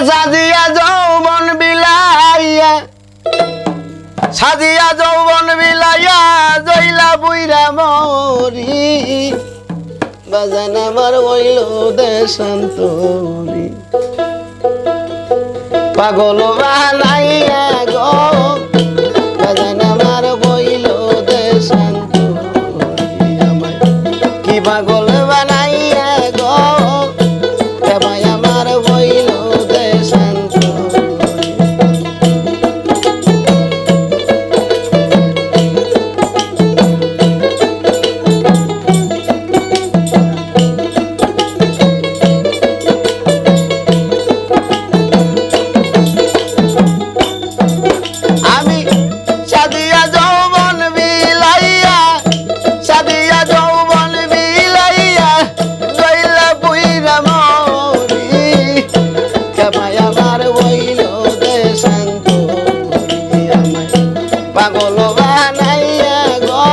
সাজিয়া যৌবন বিলাইয়া সাজিয়া যৌবন বিলাইয়া জইলা বুইরা মরি বাজান আমার হইল দেশান্তরি পাগল বানাইয়া গো বাজান আমার হইল দেশান্তরি আমায় কি পাগল বানাইয়া গো ভাই আমার হইল দেশান্তরি পাগল বানাইয়া গো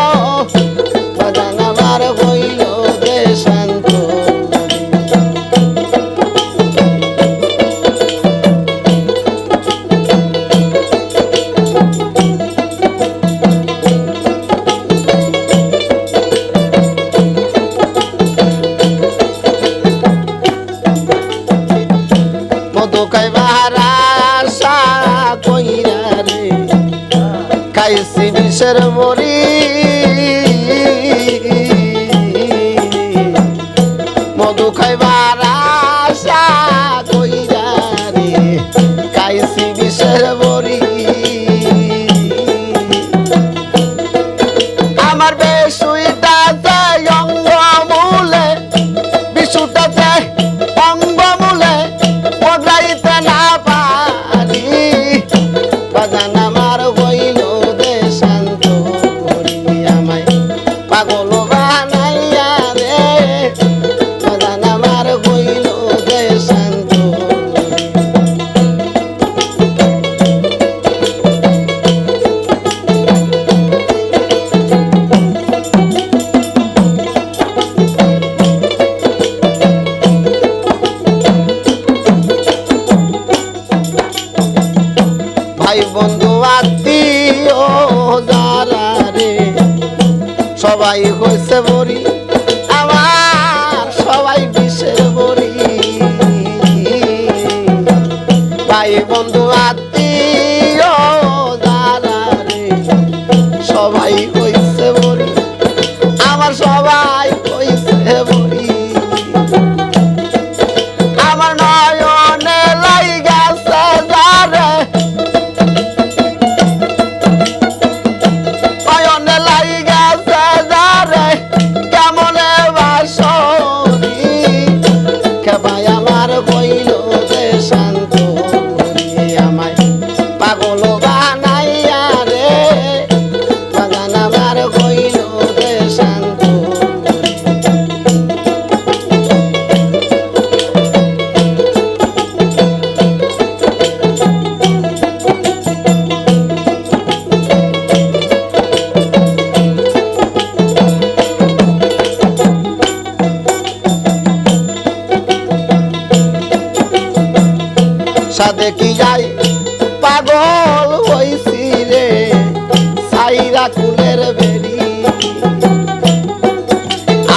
বাজান আমার হইল দেশান্তরি মধু খাইবার আশা কইরা রে খাইছি বিষের মরি মধু খাইবার আশা কইরা রে খাইছি বিষের মরি আমার বেশুইটাতে অঙ্গ মূলে বিশুটাতে অঙ্গ মূলে বদলাইতে না পারি বাজান আমার হইল পাগল বানাইয়া রে বাজান আমার হইল দেশান্তরি ভাই বন্ধু আত্মীয় যারা রে সবাই হইছে বড়ি আমার সবাই বিষের বড়ি ভাই বন্ধু আত্মীয় যারা রে সবাই হইছে বড়ি আমার সবাই হইছে বড়ি আমার নয়নে লাইগাছে যারে নয়নে লাইগাছে কেমনে বাসরি কেবাই আমার হইল দেশান্তরি আমায় পাগল বানাইয়া রে বাজান আমার হইল দেশান্তরি সাদে কি যাই পাগল হইছি রে সাইরা কুলের বেরি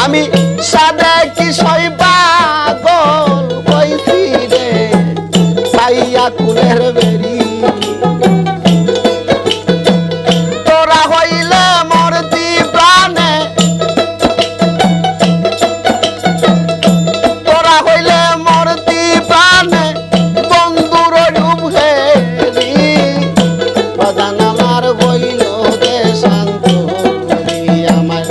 আমি সাদে কি সই পাগল হইছি রে সাইরা কুলের বেরি তোরা হইলে মরতি প্রাণে তোরা হইলে মরতি প্রাণে বাজান আমার হইল দেশান্তরি আমায়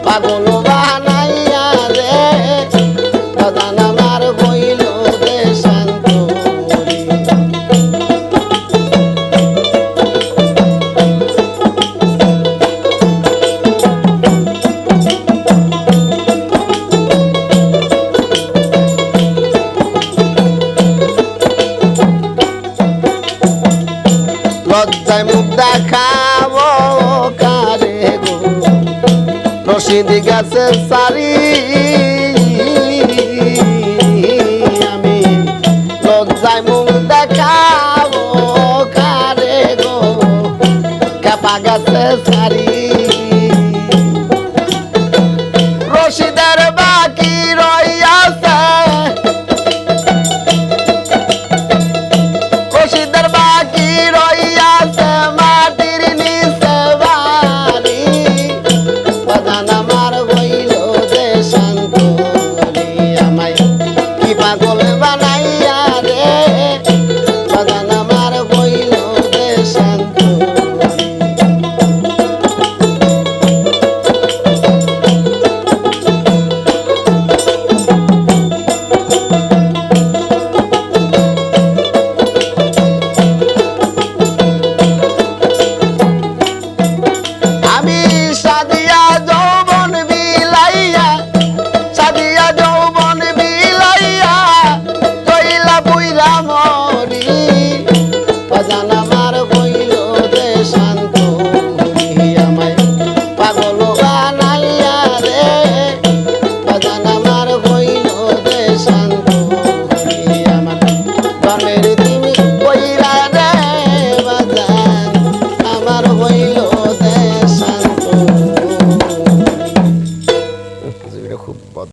পাগল বানাইয়া রে বাজান আমার হইল দেশান্তরি লজ্জায় মুখ দেখাবো কারে গো রশিদ গেছে সারি আমি লজ্জায় মুখ সারি রশিদের বাকি রইয়াছে রশিদের বাকি রইয়াছে মাটির নিচে বাড়ি বাজান আমার হইল দেশান্তরি আমায় কি পাগল বানা